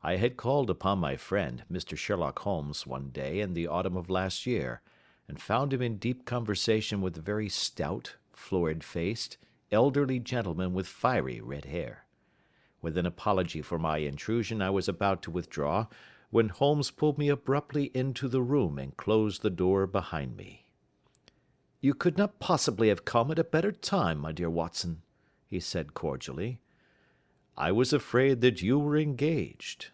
I had called upon my friend, Mr. Sherlock Holmes, one day in the autumn of last year, and found him in deep conversation with a very stout, florid-faced, elderly gentleman with fiery red hair. With an apology for my intrusion, I was about to withdraw, when Holmes pulled me abruptly into the room and closed the door behind me. "You could not possibly have come at a better time, my dear Watson," he said cordially. "I was afraid that you were engaged."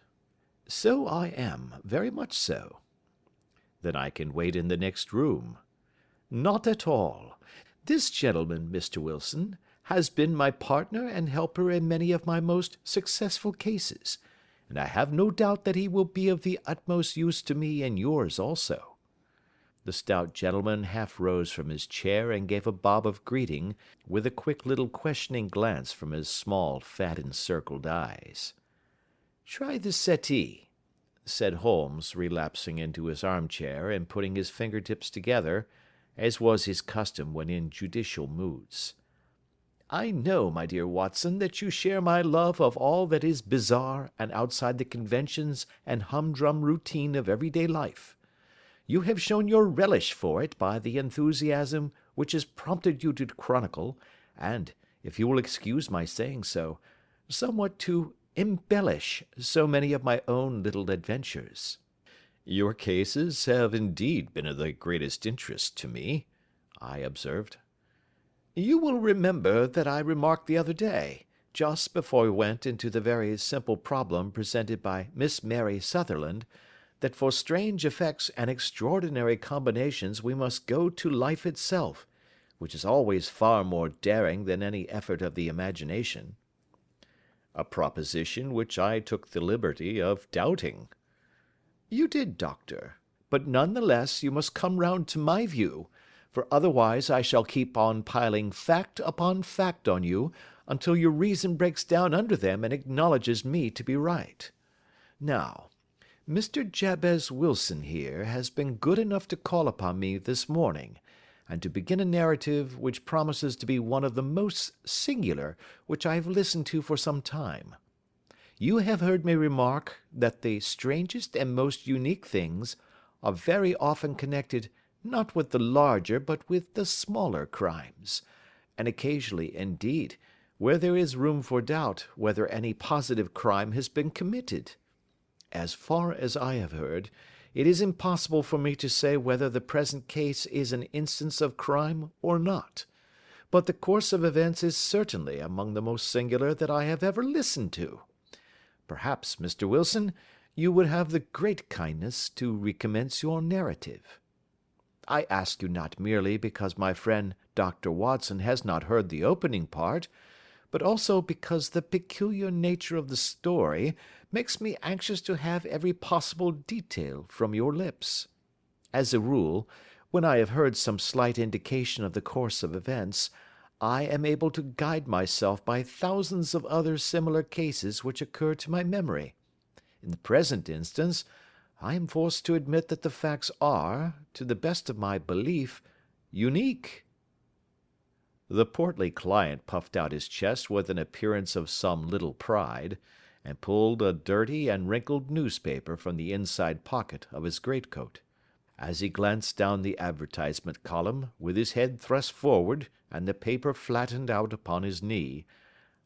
"So I am, very much so." "Then I can wait in the next room." "Not at all. This gentleman, Mr. Wilson, has been my partner and helper in many of my most successful cases, and I have no doubt that he will be of the utmost use to me and yours also." The stout gentleman half rose from his chair and gave a bob of greeting, with a quick little questioning glance from his small, fat encircled eyes. "Try the settee," said Holmes, relapsing into his armchair and putting his fingertips together, as was his custom when in judicial moods. "I know, my dear Watson, that you share my love of all that is bizarre and outside the conventions and humdrum routine of everyday life. You have shown your relish for it by the enthusiasm which has prompted you to chronicle, and, if you will excuse my saying so, somewhat to embellish so many of my own little adventures." "Your cases have indeed been of the greatest interest to me," I observed. "You will remember that I remarked the other day, just before we went into the very simple problem presented by Miss Mary Sutherland, that for strange effects and extraordinary combinations we must go to life itself, which is always far more daring than any effort of the imagination." "A proposition which I took the liberty of doubting." "You did, doctor, but none the less you must come round to my view, for otherwise I shall keep on piling fact upon fact on you until your reason breaks down under them and acknowledges me to be right. Now, Mr. Jabez Wilson here has been good enough to call upon me this morning, and to begin a narrative which promises to be one of the most singular which I have listened to for some time. You have heard me remark that the strangest and most unique things are very often connected not with the larger but with the smaller crimes, and occasionally, indeed, where there is room for doubt whether any positive crime has been committed. As far as I have heard, it is impossible for me to say whether the present case is an instance of crime or not, but the course of events is certainly among the most singular that I have ever listened to. Perhaps, Mr. Wilson, you would have the great kindness to recommence your narrative. I ask you not merely because my friend Dr. Watson has not heard the opening part, but also because the peculiar nature of the story makes me anxious to have every possible detail from your lips. As a rule, when I have heard some slight indication of the course of events, I am able to guide myself by thousands of other similar cases which occur to my memory. In the present instance, I am forced to admit that the facts are, to the best of my belief, unique." The portly client puffed out his chest with an appearance of some little pride, and pulled a dirty and wrinkled newspaper from the inside pocket of his greatcoat. As he glanced down the advertisement column, with his head thrust forward and the paper flattened out upon his knee,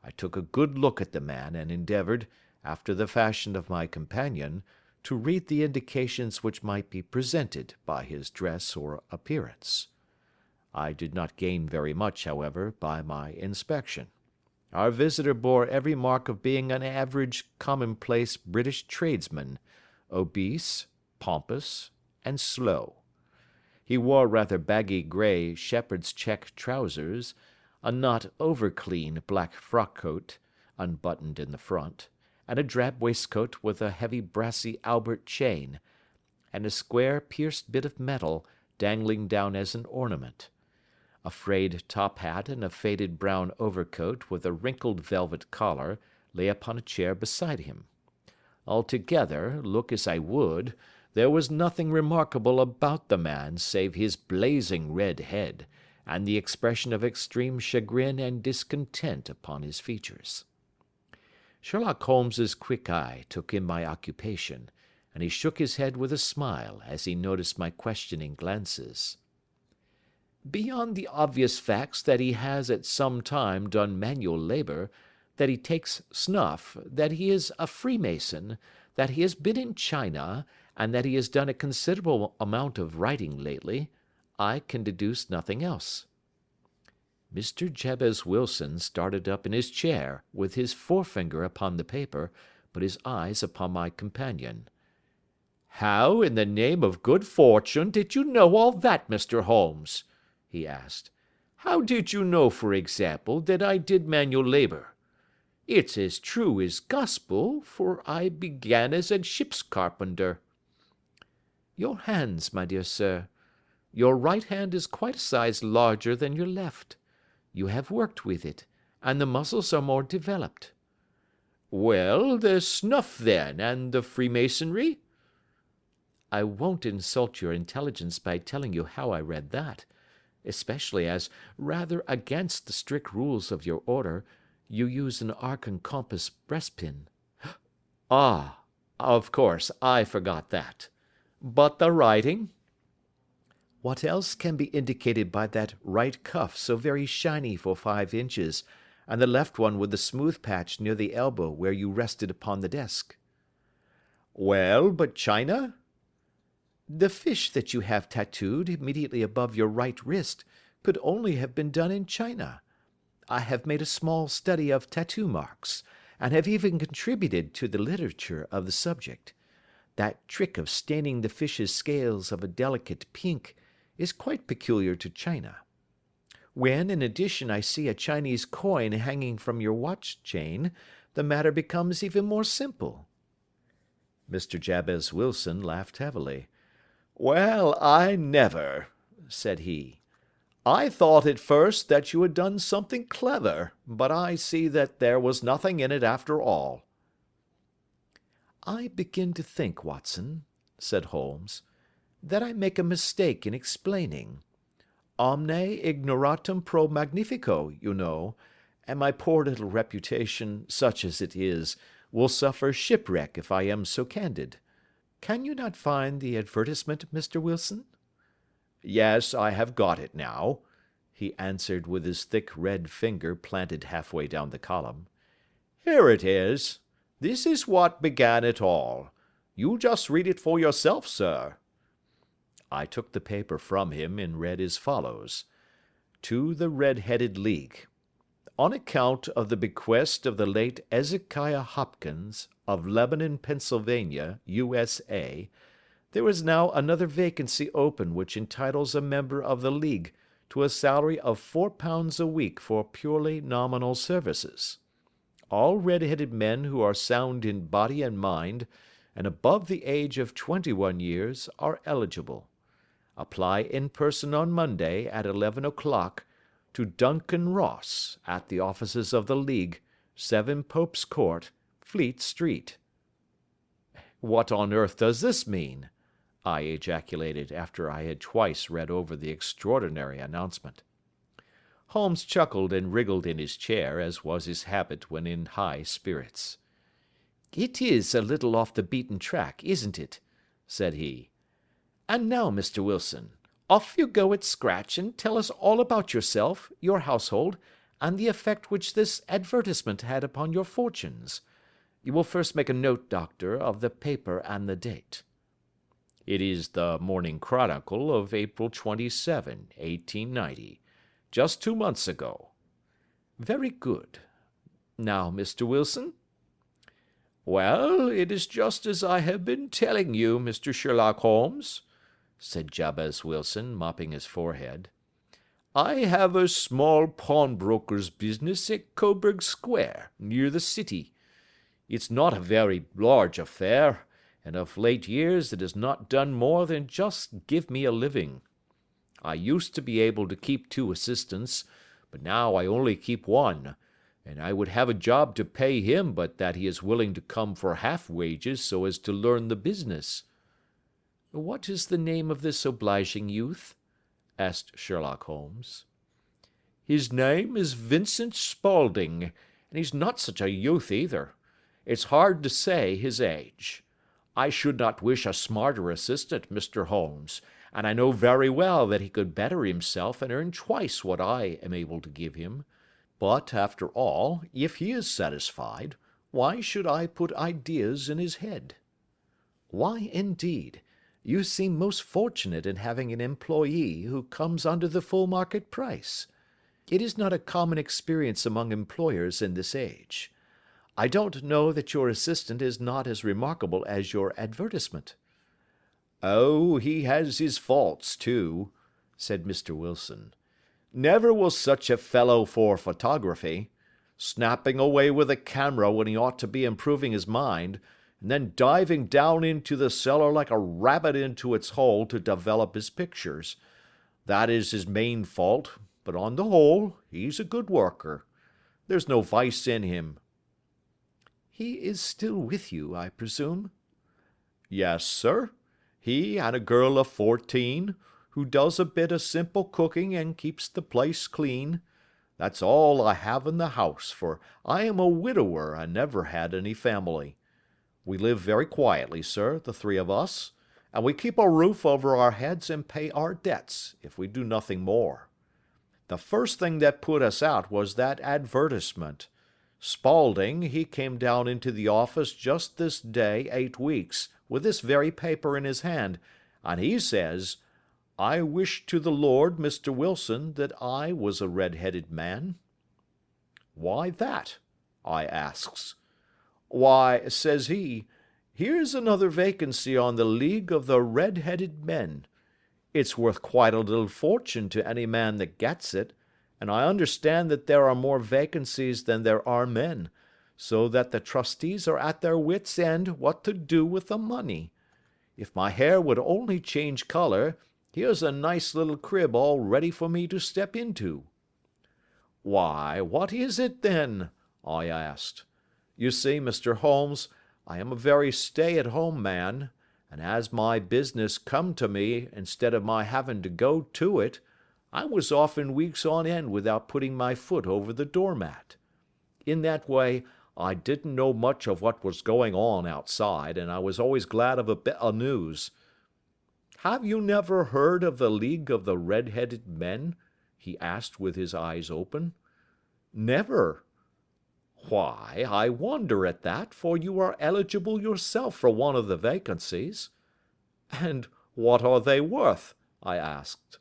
I took a good look at the man and endeavoured, after the fashion of my companion, to read the indications which might be presented by his dress or appearance. I did not gain very much, however, by my inspection. Our visitor bore every mark of being an average, commonplace British tradesman, obese, pompous, and slow. He wore rather baggy grey shepherd's check trousers, a not over-clean black frock-coat, unbuttoned in the front, and a drab waistcoat with a heavy brassy Albert chain, and a square pierced bit of metal dangling down as an ornament. A frayed top hat and a faded brown overcoat with a wrinkled velvet collar lay upon a chair beside him. Altogether, look as I would, there was nothing remarkable about the man save his blazing red head, and the expression of extreme chagrin and discontent upon his features. Sherlock Holmes's quick eye took in my occupation, and he shook his head with a smile as he noticed my questioning glances. Beyond the obvious facts that he has at some time done manual labour, that he takes snuff, that he is a Freemason, that he has been in China, and that he has done a considerable amount of writing lately, I can deduce nothing else." Mr. Jabez Wilson started up in his chair, with his forefinger upon the paper, but his eyes upon my companion. "How, in the name of good fortune, did you know all that, Mr. Holmes?" he asked. "How did you know, for example, that I did manual labour? It's as true as gospel, for I began as a ship's carpenter." "Your hands, my dear sir. Your right hand is quite a size larger than your left. You have worked with it, and the muscles are more developed." "Well, the snuff, then, and the Freemasonry?" "I won't insult your intelligence by telling you how I read that, especially as, rather against the strict rules of your order, you use an arc and compass breastpin." "Ah, of course, I forgot that. But the writing?" "What else can be indicated by that right cuff so very shiny for 5 inches, and the left one with the smooth patch near the elbow where you rested upon the desk?" "Well, but China?" "The fish that you have tattooed immediately above your right wrist could only have been done in China. I have made a small study of tattoo marks, and have even contributed to the literature of the subject. That trick of staining the fish's scales of a delicate pink is quite peculiar to China. When, in addition, I see a Chinese coin hanging from your watch chain, the matter becomes even more simple." Mr. Jabez Wilson laughed heavily. "Well, I never," said he. "I thought at first that you had done something clever, but I see that there was nothing in it after all." "I begin to think, Watson," said Holmes, "that I make a mistake in explaining. Omne ignoratum pro magnifico, you know, and my poor little reputation, such as it is, will suffer shipwreck if I am so candid. Can you not find the advertisement, Mr. Wilson?" "Yes, I have got it now," he answered with his thick red finger planted halfway down the column. "Here it is. This is what began it all. You just read it for yourself, sir." I took the paper from him and read as follows: "To the Red-Headed League. On account of the bequest of the late Ezekiah Hopkins, of Lebanon, Pennsylvania, USA, there is now another vacancy open which entitles a member of the League to a salary of £4 a week for purely nominal services. All red-headed men who are sound in body and mind, and above the age of 21 years, are eligible. Apply in person on Monday at 11 o'clock to Duncan Ross, at the offices of the League, 7 Pope's Court, Fleet Street." "What on earth does this mean?" I ejaculated after I had twice read over the extraordinary announcement. Holmes chuckled and wriggled in his chair, as was his habit when in high spirits. "It is a little off the beaten track, isn't it?" said he. "And now, Mr. Wilson, off you go at scratch and tell us all about yourself, your household, and the effect which this advertisement had upon your fortunes. You will first make a note, Doctor, of the paper and the date." "It is the Morning Chronicle of April 27, 1890, just 2 months ago." "Very good. Now, Mr. Wilson?" "Well, it is just as I have been telling you, Mr. Sherlock Holmes," said Jabez Wilson, mopping his forehead. "I have a small pawnbroker's business at Coburg Square, near the city. It's not a very large affair, and of late years it has not done more than just give me a living. I used to be able to keep 2 assistants, but now I only keep 1, and I would have a job to pay him but that he is willing to come for half wages so as to learn the business." "What is the name of this obliging youth?" asked Sherlock Holmes. "His name is Vincent Spaulding, and he's not such a youth either. It's hard to say his age. I should not wish a smarter assistant, Mr. Holmes, and I know very well that he could better himself and earn twice what I am able to give him. But, after all, if he is satisfied, why should I put ideas in his head?" "Why, indeed? You seem most fortunate in having an employee who comes under the full market price. It is not a common experience among employers in this age. I don't know that your assistant is not as remarkable as your advertisement." "Oh, he has his faults, too," said Mr. Wilson. "Never was such a fellow for photography. Snapping away with a camera when he ought to be improving his mind, and then diving down into the cellar like a rabbit into its hole to develop his pictures. That is his main fault, but on the whole, he's a good worker. There's no vice in him." "He is still with you, I presume?" "Yes, sir. He and a girl of 14, who does a bit of simple cooking and keeps the place clean. That's all I have in the house, for I am a widower and never had any family. We live very quietly, sir, the three of us, and we keep a roof over our heads and pay our debts, if we do nothing more. The first thing that put us out was that advertisement. Spaulding, he came down into the office just this day 8 weeks, with this very paper in his hand, and he says, 'I wish to the Lord, Mr. Wilson, that I was a red-headed man.' 'Why that?' I asks. 'Why,' says he, 'here's another vacancy on the League of the Red-headed Men. It's worth quite a little fortune to any man that gets it, and I understand that there are more vacancies than there are men, so that the trustees are at their wits' end what to do with the money. If my hair would only change color, here's a nice little crib all ready for me to step into.' 'Why, what is it, then?' I asked. 'You see, Mr. Holmes, I am a very stay-at-home man, and as my business come to me instead of my having to go to it, I was often weeks on end without putting my foot over the doormat. In that way, I didn't know much of what was going on outside, and I was always glad of a bit of news.' 'Have you never heard of the League of the Red-headed Men?' he asked with his eyes open. 'Never.' 'Why, I wonder at that, for you are eligible yourself for one of the vacancies.' 'And what are they worth?' I asked.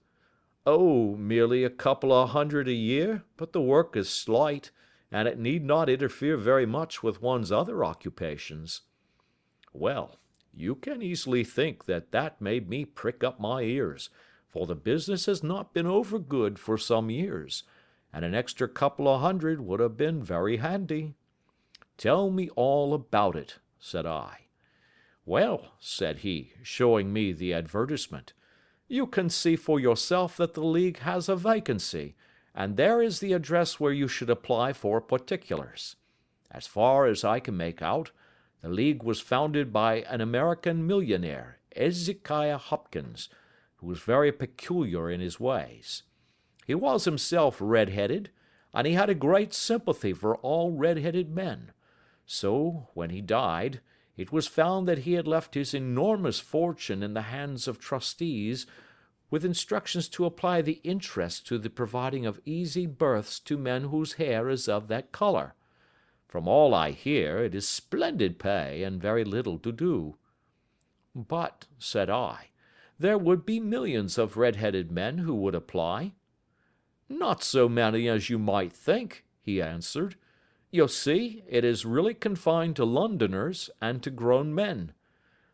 'Oh, merely a couple of hundred a year, but the work is slight, and it need not interfere very much with one's other occupations.' Well, you can easily think that that made me prick up my ears, for the business has not been over good for some years, and an extra couple of hundred would have been very handy. 'Tell me all about it,' said I. 'Well,' said he, showing me the advertisement, 'you can see for yourself that the League has a vacancy, and there is the address where you should apply for particulars. As far as I can make out, the League was founded by an American millionaire, Ezekiah Hopkins, who was very peculiar in his ways. He was himself red-headed, and he had a great sympathy for all red-headed men. So, when he died, it was found that he had left his enormous fortune in the hands of trustees, with instructions to apply the interest to the providing of easy berths to men whose hair is of that color. From all I hear, it is splendid pay and very little to do.' 'But,' said I, 'there would be millions of red-headed men who would apply.' 'Not so many as you might think,' he answered. 'You see, it is really confined to Londoners and to grown men.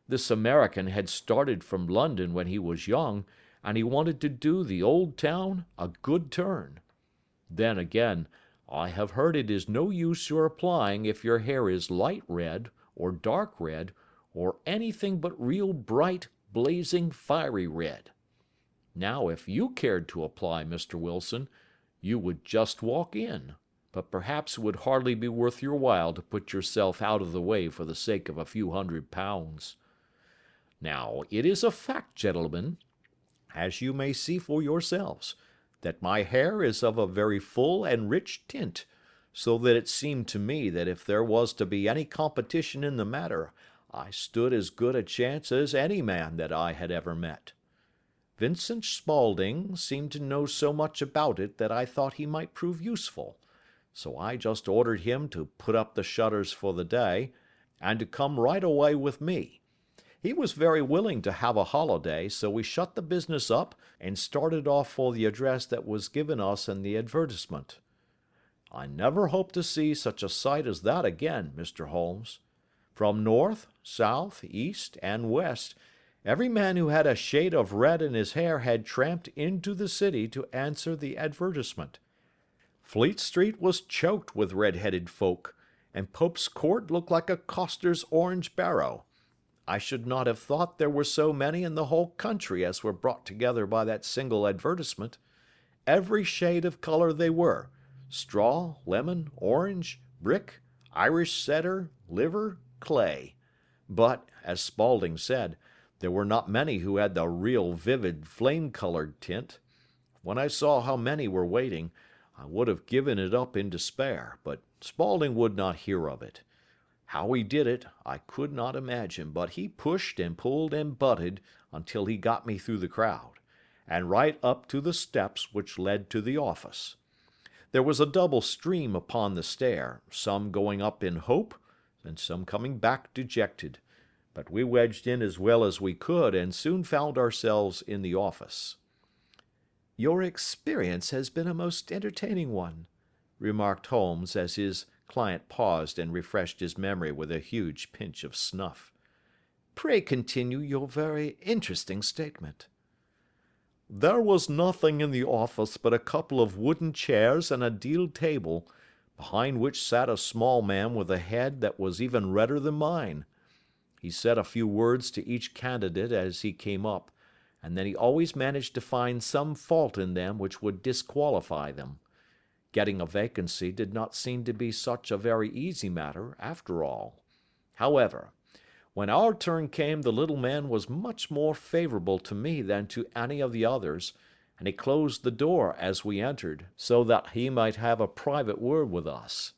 This American had started from London when he was young, and he wanted to do the old town a good turn. Then again, I have heard it is no use your applying if your hair is light red, or dark red, or anything but real bright, blazing, fiery red. Now, if you cared to apply, Mr. Wilson, you would just walk in, but perhaps it would hardly be worth your while to put yourself out of the way for the sake of a few £100. Now, it is a fact, gentlemen, as you may see for yourselves, that my hair is of a very full and rich tint, so that it seemed to me that if there was to be any competition in the matter, I stood as good a chance as any man that I had ever met. Vincent Spaulding seemed to know so much about it that I thought he might prove useful, so I just ordered him to put up the shutters for the day, and to come right away with me. He was very willing to have a holiday, so we shut the business up and started off for the address that was given us in the advertisement. I never hope to see such a sight as that again, Mr. Holmes. From north, south, east, and west, every man who had a shade of red in his hair had tramped into the city to answer the advertisement. Fleet Street was choked with red-headed folk, and Pope's Court looked like a coster's orange barrow. I should not have thought there were so many in the whole country as were brought together by that single advertisement. Every shade of color they were: straw, lemon, orange, brick, Irish setter, liver, clay. But, as Spaulding said, there were not many who had the real vivid flame-colored tint. When I saw how many were waiting, I would have given it up in despair, but Spaulding would not hear of it. How he did it, I could not imagine, but he pushed and pulled and butted until he got me through the crowd, and right up to the steps which led to the office. There was a double stream upon the stair, some going up in hope, and some coming back dejected, but we wedged in as well as we could, and soon found ourselves in the office. "Your experience has been a most entertaining one," remarked Holmes, as his client paused and refreshed his memory with a huge pinch of snuff. "Pray continue your very interesting statement." "There was nothing in the office but a couple of wooden chairs and a deal table, behind which sat a small man with a head that was even redder than mine. He said a few words to each candidate as he came up, and then he always managed to find some fault in them which would disqualify them. Getting a vacancy did not seem to be such a very easy matter, after all. However, when our turn came, the little man was much more favorable to me than to any of the others, and he closed the door as we entered, so that he might have a private word with us.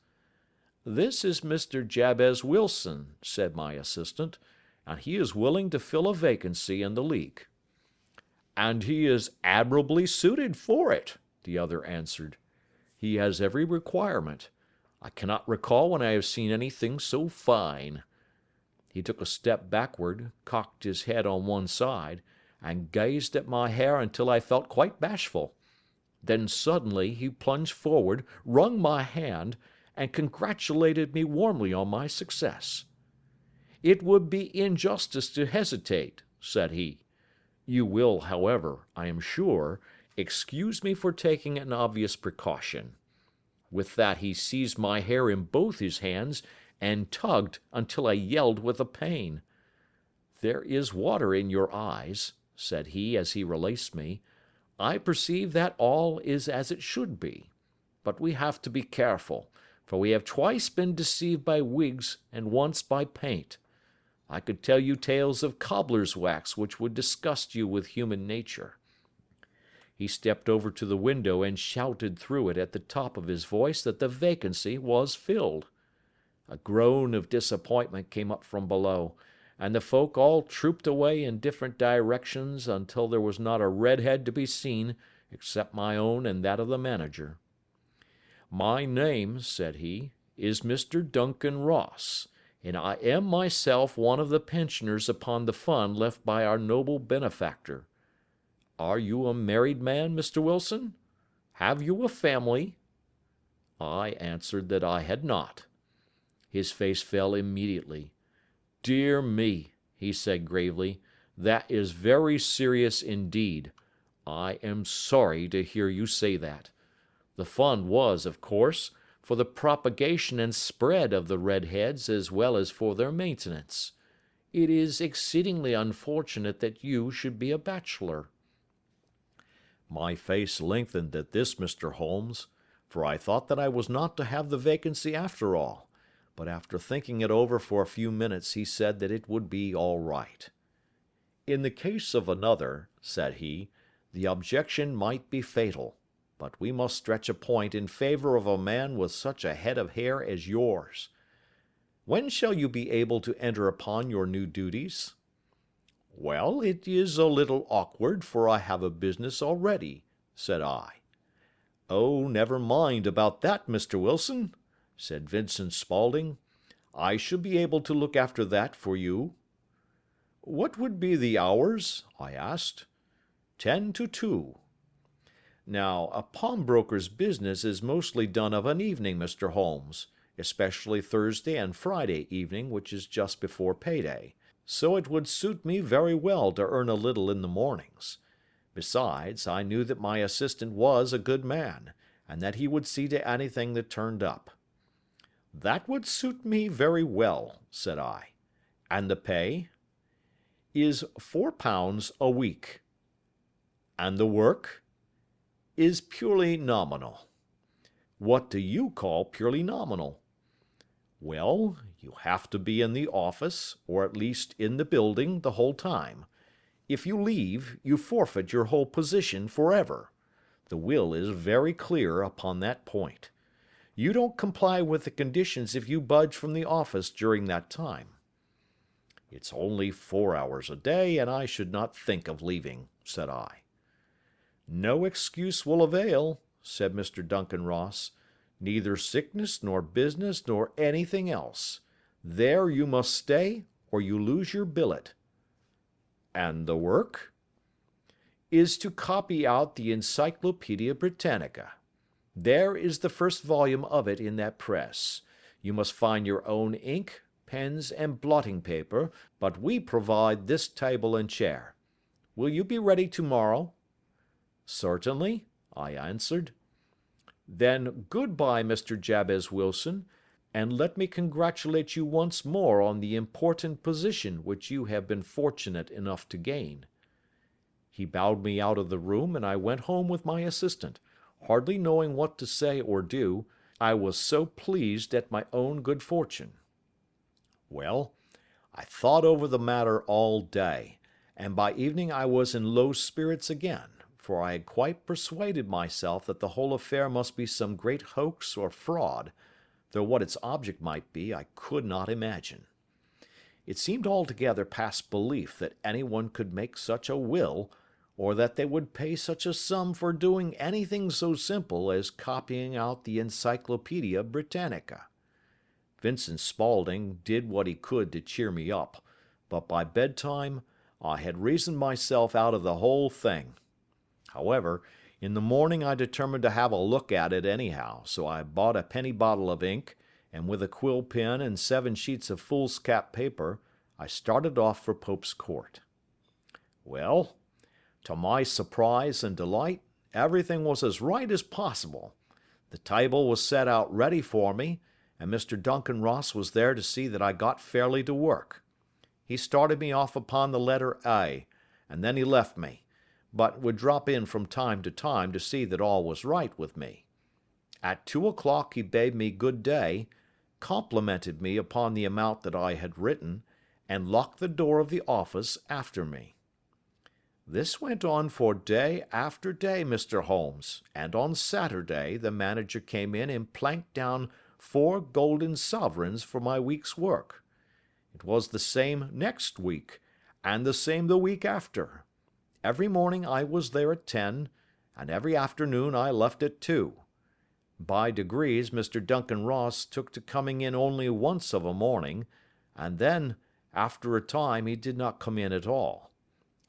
'This is Mr. Jabez Wilson,' said my assistant, 'and he is willing to fill a vacancy in the league.' 'And he is admirably suited for it,' the other answered. 'He has every requirement. I cannot recall when I have seen anything so fine.' He took a step backward, cocked his head on one side, and gazed at my hair until I felt quite bashful. Then suddenly he plunged forward, wrung my hand, and congratulated me warmly on my success. 'It would be injustice to hesitate,' said he. 'You will, however, I am sure, excuse me for taking an obvious precaution.' With that he seized my hair in both his hands and tugged until I yelled with the pain. 'There is water in your eyes,' said he as he released me. 'I perceive that all is as it should be. But we have to be careful, for we have twice been deceived by wigs and once by paint. I could tell you tales of cobbler's wax which would disgust you with human nature.' He stepped over to the window and shouted through it at the top of his voice that the vacancy was filled. A groan of disappointment came up from below, and the folk all trooped away in different directions until there was not a red head to be seen except my own and that of the manager. 'My name,' said he, 'is Mr. Duncan Ross, and I am myself one of the pensioners upon the fund left by our noble benefactor. Are you a married man, Mr. Wilson? Have you a family?' I answered that I had not. His face fell immediately. 'Dear me,' he said gravely, 'that is very serious indeed. I am sorry to hear you say that. The fund was, of course, for the propagation and spread of the redheads as well as for their maintenance. It is exceedingly unfortunate that you should be a bachelor.' My face lengthened at this, Mr. Holmes, for I thought that I was not to have the vacancy after all, but after thinking it over for a few minutes he said that it would be all right. 'In the case of another,' said he, 'the objection might be fatal. but we must stretch a point in favor of a man with such a head of hair as yours. When shall you be able to enter upon your new duties?" "Well, it is a little awkward, for I have a business already," said I. "Oh, never mind about that, Mr. Wilson," said Vincent Spaulding. "I shall be able to look after that for you." "What would be the hours?" I asked. 10 to 2. Now, a pawnbroker's business is mostly done of an evening, Mr. Holmes, especially Thursday and Friday evening, which is just before payday, so it would suit me very well to earn a little in the mornings. Besides, I knew that my assistant was a good man, and that he would see to anything that turned up. "That would suit me very well," said I. "And the pay?" "Is £4 a week." "And the work?" "Is purely nominal." "What do you call purely nominal?" "Well, you have to be in the office, or at least in the building, the whole time. If you leave, you forfeit your whole position forever. The will is very clear upon that point. You don't comply with the conditions if you budge from the office during that time." "It's only 4 hours a day, and I should not think of leaving," said I. "No excuse will avail," said Mr. Duncan Ross. "Neither sickness nor business nor anything else. There you must stay, or you lose your billet." "And the work?" "Is to copy out the Encyclopedia Britannica. There is the first volume of it in that press. You must find your own ink, pens, and blotting paper, but we provide this table and chair. Will you be ready tomorrow?" "Certainly," I answered. "Then good-bye, Mr. Jabez Wilson, and let me congratulate you once more on the important position which you have been fortunate enough to gain." He bowed me out of the room, and I went home with my assistant, hardly knowing what to say or do, I was so pleased at my own good fortune. Well, I thought over the matter all day, and by evening I was in low spirits again, for I had quite persuaded myself that the whole affair must be some great hoax or fraud, though what its object might be I could not imagine. It seemed altogether past belief that anyone could make such a will, or that they would pay such a sum for doing anything so simple as copying out the Encyclopedia Britannica. Vincent Spaulding did what he could to cheer me up, but by bedtime I had reasoned myself out of the whole thing. However, in the morning I determined to have a look at it anyhow, so I bought a penny bottle of ink, and with a quill pen and 7 sheets of foolscap paper, I started off for Pope's Court. Well, to my surprise and delight, everything was as right as possible. The table was set out ready for me, and Mr. Duncan Ross was there to see that I got fairly to work. He started me off upon the letter A, and then he left me, but would drop in from time to see that all was right with me. At 2 o'clock he bade me good day, complimented me upon the amount that I had written, and locked the door of the office after me. This went on for day after day, Mr. Holmes, and on Saturday the manager came in and planked down 4 golden sovereigns for my week's work. It was the same next week, and the same the week after. Every morning I was there at 10, and every afternoon I left at 2. By degrees Mr. Duncan Ross took to coming in only once of a morning, and then, after a time, he did not come in at all.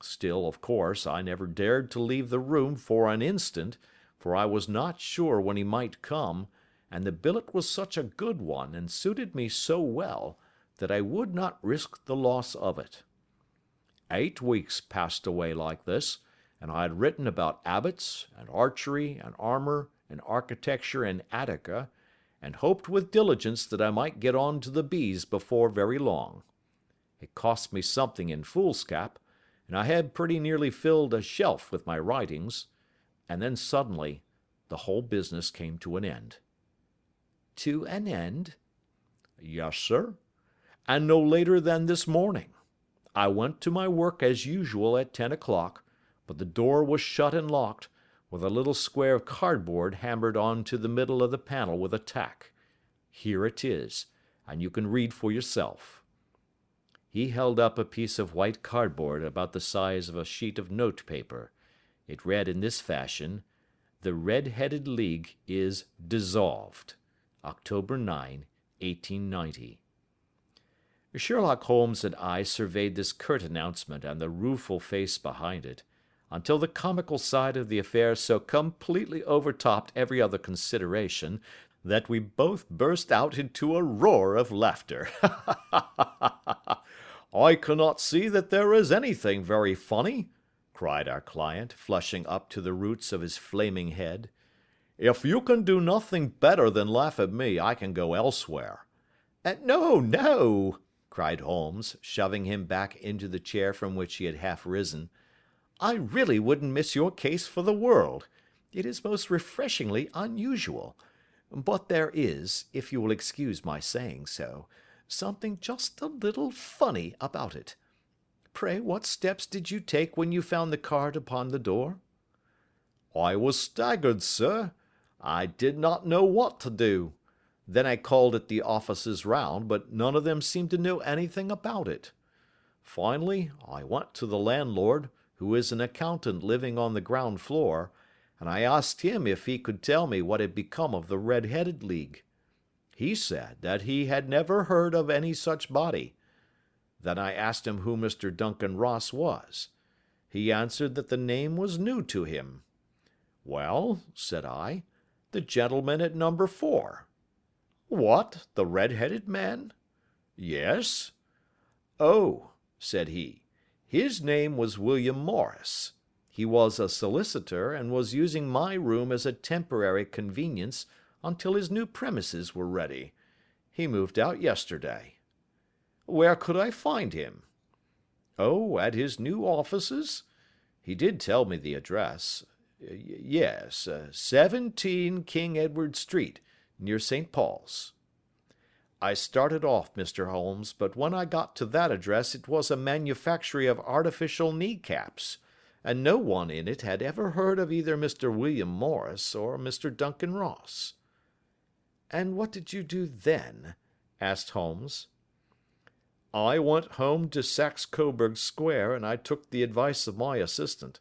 Still, of course, I never dared to leave the room for an instant, for I was not sure when he might come, and the billet was such a good one and suited me so well that I would not risk the loss of it. 8 weeks passed away like this, and I had written about abbots, and archery, and armor, and architecture in Attica, and hoped with diligence that I might get on to the bees before very long. It cost me something in foolscap, and I had pretty nearly filled a shelf with my writings, and then suddenly the whole business came to an end. To an end? Yes, sir, and no later than this morning. I went to my work as usual at 10 o'clock, but the door was shut and locked, with a little square of cardboard hammered on to the middle of the panel with a tack. Here it is, and you can read for yourself." He held up a piece of white cardboard about the size of a sheet of note paper. It read in this fashion: "The Red-Headed League is dissolved. October 9, 1890. Sherlock Holmes and I surveyed this curt announcement and the rueful face behind it, until the comical side of the affair so completely overtopped every other consideration that we both burst out into a roar of laughter. "I cannot see that there is anything very funny," cried our client, flushing up to the roots of his flaming head. "If you can do nothing better than laugh at me, I can go elsewhere." "No, no," cried Holmes, shoving him back into the chair from which he had half risen. "I really wouldn't miss your case for the world. It is most refreshingly unusual. But there is, if you will excuse my saying so, something just a little funny about it. Pray, what steps did you take when you found the card upon the door?" "I was staggered, sir. I did not know what to do. Then I called at the offices round, but none of them seemed to know anything about it. Finally, I went to the landlord, who is an accountant living on the ground floor, and I asked him if he could tell me what had become of the Red-Headed League. He said that he had never heard of any such body. Then I asked him who Mr. Duncan Ross was. He answered that the name was new to him. 'Well,' said I, 'the gentleman at number 4. "'What, the red-headed man?' "'Yes.' "'Oh,' said he, 'his name was William Morris. He was a solicitor, and was using my room as a temporary convenience until his new premises were ready. He moved out yesterday.' "'Where could I find him?' "'Oh, at his new offices? He did tell me the address. Yes, 17 King Edward Street, near St. Paul's.' I started off, Mr. Holmes, but when I got to that address it was a manufactory of artificial knee-caps, and no one in it had ever heard of either Mr. William Morris or Mr. Duncan Ross." "And what did you do then?" asked Holmes. "I went home to Saxe Coburg Square, and I took the advice of my assistant.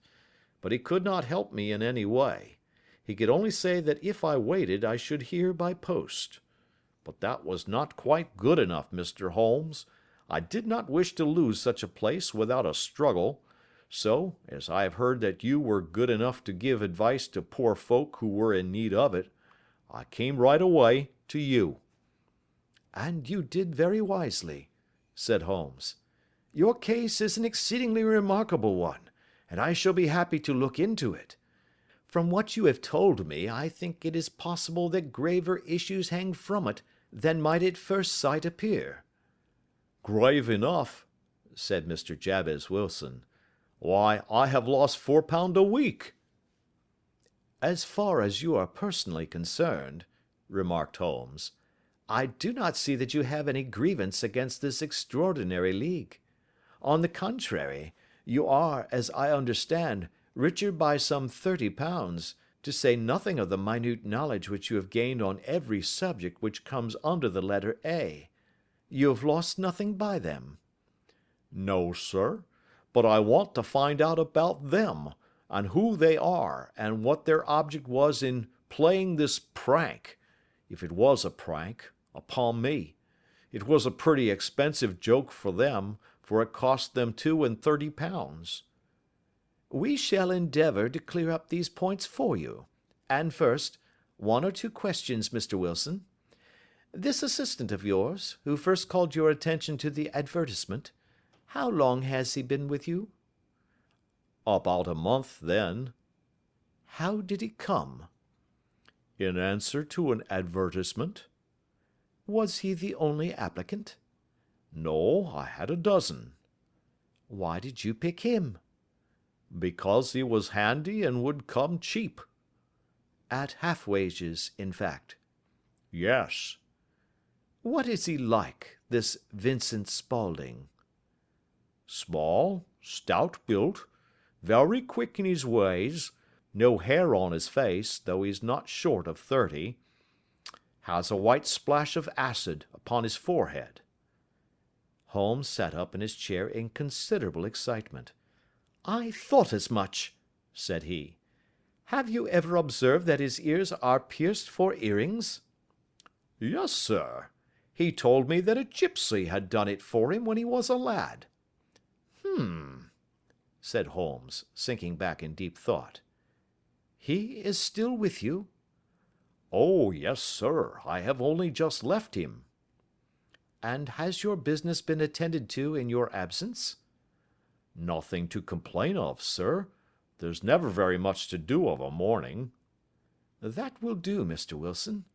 But he could not help me in any way. He could only say that if I waited I should hear by post. But that was not quite good enough, Mr. Holmes. I did not wish to lose such a place without a struggle. So, as I have heard that you were good enough to give advice to poor folk who were in need of it, I came right away to you." "And you did very wisely," said Holmes. "Your case is an exceedingly remarkable one, and I shall be happy to look into it. From what you have told me, I think it is possible that graver issues hang from it than might at first sight appear." "Grave enough," said Mr. Jabez Wilson. "Why, I have lost £4 a week." "As far as you are personally concerned," remarked Holmes, "I do not see that you have any grievance against this extraordinary league. On the contrary, you are, as I understand, richer by some £30, to say nothing of the minute knowledge which you have gained on every subject which comes under the letter A. You have lost nothing by them." "No, sir, but I want to find out about them, and who they are, and what their object was in playing this prank, if it was a prank, upon me. It was a pretty expensive joke for them, for it cost them £32. "We shall endeavour to clear up these points for you. And first, one or two questions, Mr. Wilson. This assistant of yours, who first called your attention to the advertisement, how long has he been with you?" "About a month, then." "How did he come?" "In answer to an advertisement." "Was he the only applicant?" "No, I had a dozen." "Why did you pick him?" "Because he was handy and would come cheap." "At half wages, in fact?" "Yes." "What is he like, this Vincent Spaulding?" "Small, stout built, very quick in his ways, no hair on his face, though he's not short of 30. Has a white splash of acid upon his forehead." Holmes sat up in his chair in considerable excitement. "I thought as much," said he. "Have you ever observed that his ears are pierced for earrings?" "Yes, sir. He told me that a gipsy had done it for him when he was a lad." "Hmm," said Holmes, sinking back in deep thought. "He is still with you?" "Oh, yes, sir. I have only just left him." "And has your business been attended to in your absence?" "Nothing to complain of, sir. There's never very much to do of a morning." "That will do, Mr. Wilson.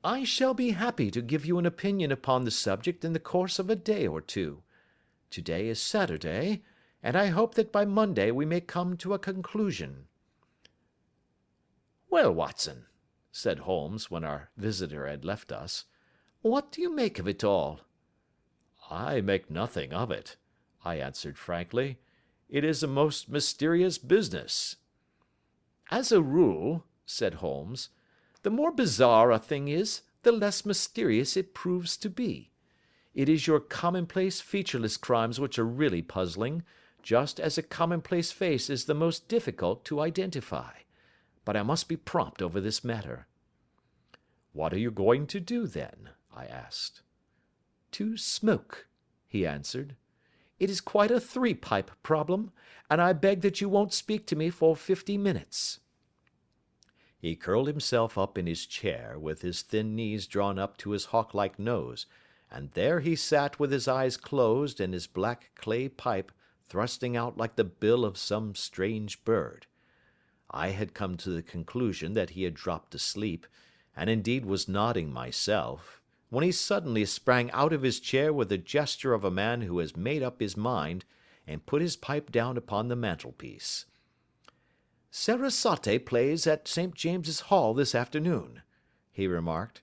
I shall be happy to give you an opinion upon the subject in the course of a day or two. Today is Saturday, and I hope that by Monday we may come to a conclusion." "Well, Watson," said Holmes, when our visitor had left us, "what do you make of it all?" "I make nothing of it," I answered frankly. "It is a most mysterious business." "As a rule," said Holmes, "the more bizarre a thing is, the less mysterious it proves to be. It is your commonplace, featureless crimes which are really puzzling, just as a commonplace face is the most difficult to identify. But I must be prompt over this matter." "What are you going to do, then?" I asked. "To smoke," he answered. "It is quite a three-pipe problem, and I beg that you won't speak to me for 50 minutes." He curled himself up in his chair, with his thin knees drawn up to his hawk-like nose, and there he sat with his eyes closed and his black clay pipe thrusting out like the bill of some strange bird. I had come to the conclusion that he had dropped asleep, and indeed was nodding myself, when he suddenly sprang out of his chair with the gesture of a man who has made up his mind, and put his pipe down upon the mantelpiece. "Sarasate plays at St. James's Hall this afternoon," he remarked.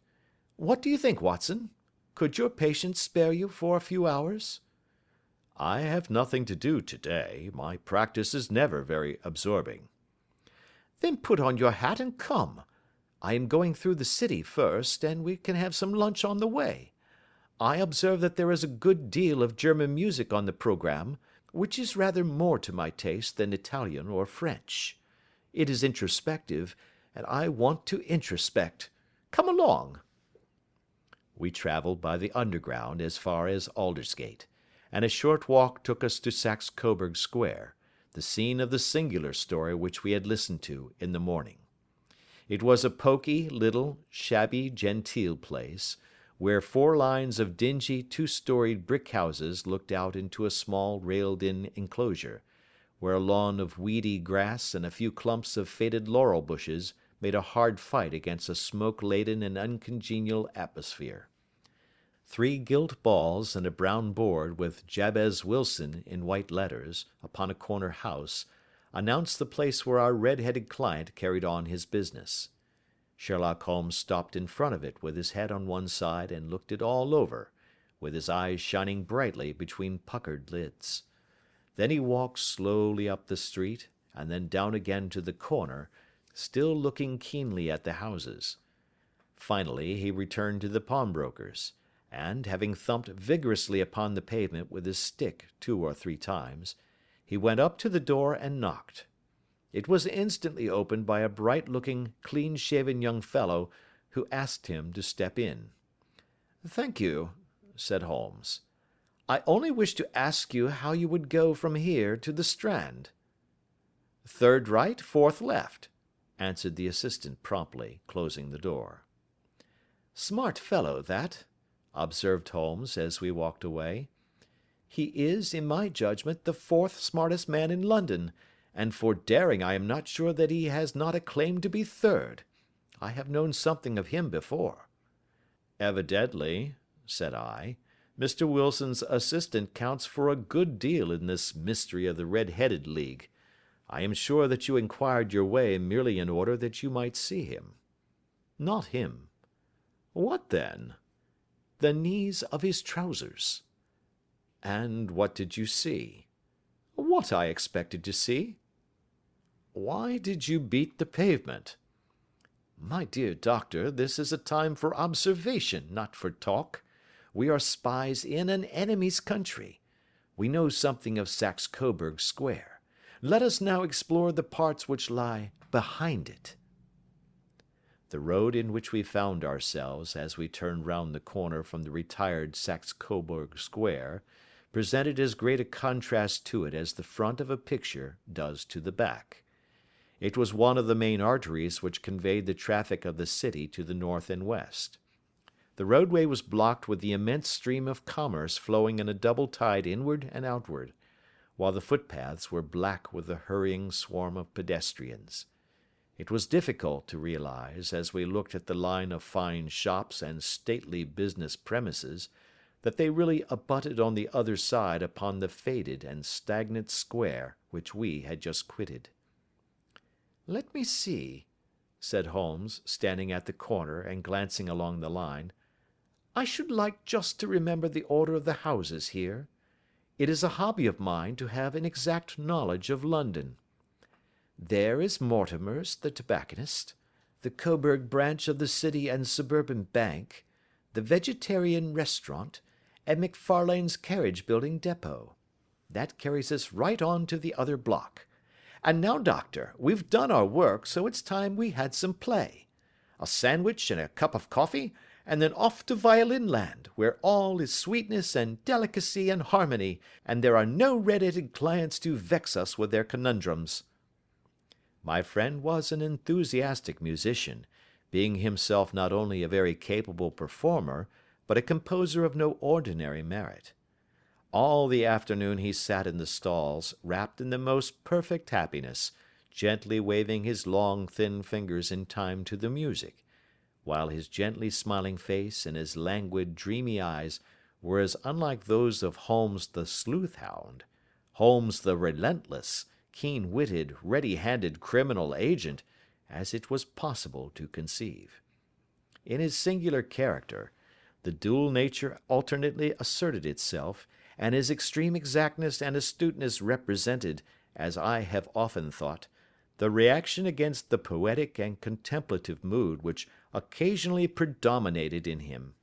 "What do you think, Watson? Could your patient spare you for a few hours?" "I have nothing to do today. My practice is never very absorbing." "Then put on your hat and come. I am going through the city first, and we can have some lunch on the way. I observe that there is a good deal of German music on the programme, which is rather more to my taste than Italian or French. It is introspective, and I want to introspect. Come along." We travelled by the Underground as far as Aldersgate, and a short walk took us to Saxe Coburg Square, the scene of the singular story which we had listened to in the morning. It was a poky, little, shabby, genteel place, where 4 lines of dingy, 2-storied brick houses looked out into a small railed-in enclosure, where a lawn of weedy grass and a few clumps of faded laurel bushes made a hard fight against a smoke-laden and uncongenial atmosphere. 3 gilt balls and a brown board with Jabez Wilson in white letters upon a corner house announced the place where our red-headed client carried on his business. Sherlock Holmes stopped in front of it with his head on one side and looked it all over, with his eyes shining brightly between puckered lids. Then he walked slowly up the street, and then down again to the corner, still looking keenly at the houses. Finally he returned to the pawnbroker's, and, having thumped vigorously upon the pavement with his stick 2 or 3 times, he went up to the door and knocked. It was instantly opened by a bright-looking, clean-shaven young fellow, who asked him to step in. "Thank you," said Holmes. "I only wished to ask you how you would go from here to the Strand." "Third right, fourth left," answered the assistant promptly, closing the door. "Smart fellow, that," observed Holmes as we walked away. "He is, in my judgment, the 4th smartest man in London, and for daring I am not sure that he has not a claim to be 3rd. I have known something of him before." "Evidently," said I, "Mr. Wilson's assistant counts for a good deal in this mystery of the Red-Headed League. I am sure that you inquired your way merely in order that you might see him." "Not him." "What then?" "The knees of his trousers." "And what did you see?" "What I expected to see." Why did you beat the pavement?" "My dear doctor, this is a time for observation, not for talk. We are spies in an enemy's country. We know something of Saxe Coburg Square. Let us now explore the parts which lie behind it." The road in which we found ourselves, as we turned round the corner from the retired Saxe Coburg Square, presented as great a contrast to it as the front of a picture does to the back. It was one of the main arteries which conveyed the traffic of the city to the north and west. The roadway was blocked with the immense stream of commerce flowing in a double tide inward and outward, while the footpaths were black with the hurrying swarm of pedestrians. It was difficult to realize, as we looked at the line of fine shops and stately business premises, that they really abutted on the other side upon the faded and stagnant square which we had just quitted. "Let me see," said Holmes, standing at the corner and glancing along the line. "I should like just to remember the order of the houses here. It is a hobby of mine to have an exact knowledge of London. There is Mortimer's, the tobacconist, the Coburg branch of the City and Suburban Bank, the Vegetarian Restaurant, and McFarlane's Carriage Building Depot. That carries us right on to the other block. And now, Doctor, we've done our work, so it's time we had some play. A sandwich and a cup of coffee, and then off to Violin Land, where all is sweetness and delicacy and harmony, and there are no red-headed clients to vex us with their conundrums." My friend was an enthusiastic musician, being himself not only a very capable performer, but a composer of no ordinary merit. All the afternoon he sat in the stalls, wrapped in the most perfect happiness, gently waving his long, thin fingers in time to the music, while his gently smiling face and his languid, dreamy eyes were as unlike those of Holmes the sleuth-hound, Holmes the relentless, keen-witted, ready-handed criminal agent, as it was possible to conceive. In his singular character, the dual nature alternately asserted itself, and his extreme exactness and astuteness represented, as I have often thought, the reaction against the poetic and contemplative mood which occasionally predominated in him.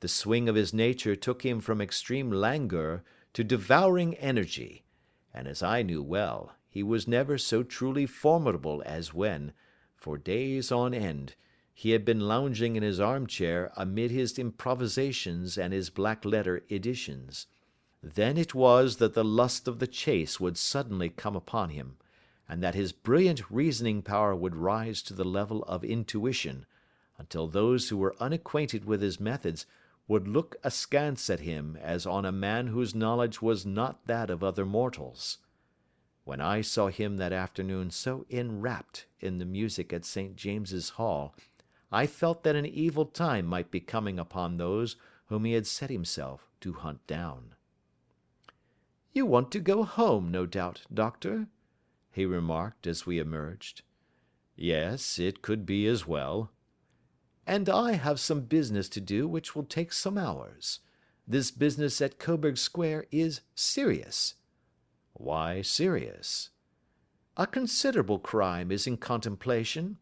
The swing of his nature took him from extreme languor to devouring energy, and as I knew well, he was never so truly formidable as when, for days on end, he had been lounging in his armchair amid his improvisations and his black-letter editions. Then it was that the lust of the chase would suddenly come upon him, and that his brilliant reasoning power would rise to the level of intuition, until those who were unacquainted with his methods would look askance at him as on a man whose knowledge was not that of other mortals. When I saw him that afternoon so enwrapped in the music at St. James's Hall, I felt that an evil time might be coming upon those whom he had set himself to hunt down. "You want to go home, no doubt, Doctor?" he remarked as we emerged. "Yes, it could be as well." "And I have some business to do which will take some hours. This business at Coburg Square is serious." "Why serious?" "A considerable crime is in contemplation.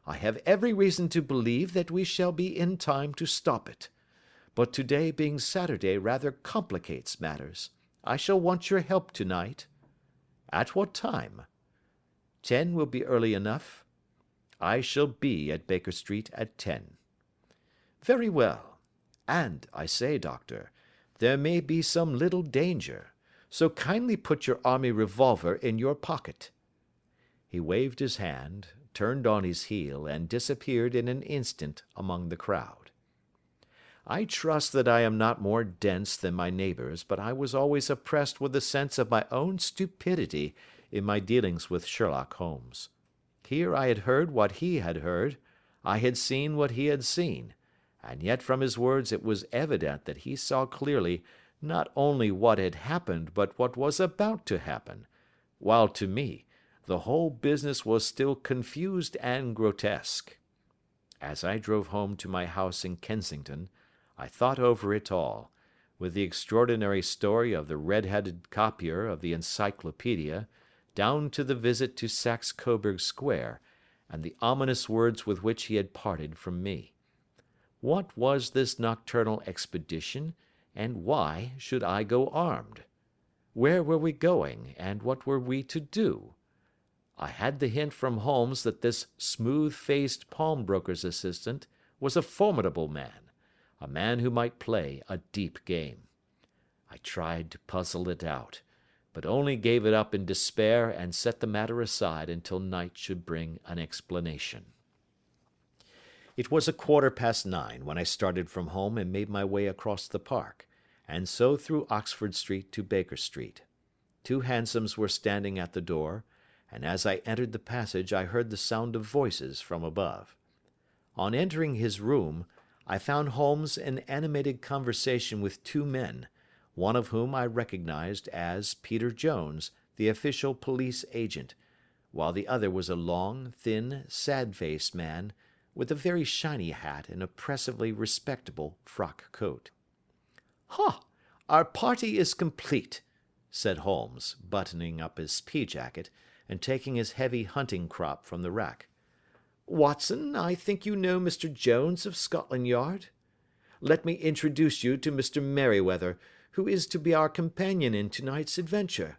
I have every reason to believe that we shall be in time to stop it. But today being Saturday rather complicates matters. I shall want your help tonight." "At what time?" 10 will be early enough. I shall be at Baker Street at 10. "Very well. And, I say, Doctor, there may be some little danger, so kindly put your army revolver in your pocket." He waved his hand, turned on his heel, and disappeared in an instant among the crowd. I trust that I am not more dense than my neighbors, but I was always oppressed with a sense of my own stupidity in my dealings with Sherlock Holmes. Here I had heard what he had heard, I had seen what he had seen, and yet from his words it was evident that he saw clearly not only what had happened but what was about to happen, while to me the whole business was still confused and grotesque. As I drove home to my house in Kensington, I thought over it all, with the extraordinary story of the red-headed copier of the Encyclopedia, down to the visit to Saxe Coburg Square, and the ominous words with which he had parted from me. What was this nocturnal expedition, and why should I go armed? Where were we going, and what were we to do? I had the hint from Holmes that this smooth-faced pawnbroker's assistant was a formidable man, a man who might play a deep game. I tried to puzzle it out, but only gave it up in despair and set the matter aside until night should bring an explanation. It was 9:15 when I started from home and made my way across the park, and so through Oxford Street to Baker Street. 2 hansoms were standing at the door, and as I entered the passage I heard the sound of voices from above. On entering his room, I found Holmes in animated conversation with 2 men, one of whom I recognized as Peter Jones, the official police agent, while the other was a long, thin, sad-faced man with a very shiny hat and oppressively respectable frock coat. "Ha! Our party is complete," said Holmes, buttoning up his pea-jacket and taking his heavy hunting crop from the rack. "Watson, I think you know Mr. Jones of Scotland Yard? Let me introduce you to Mr. Merryweather, who is to be our companion in tonight's adventure."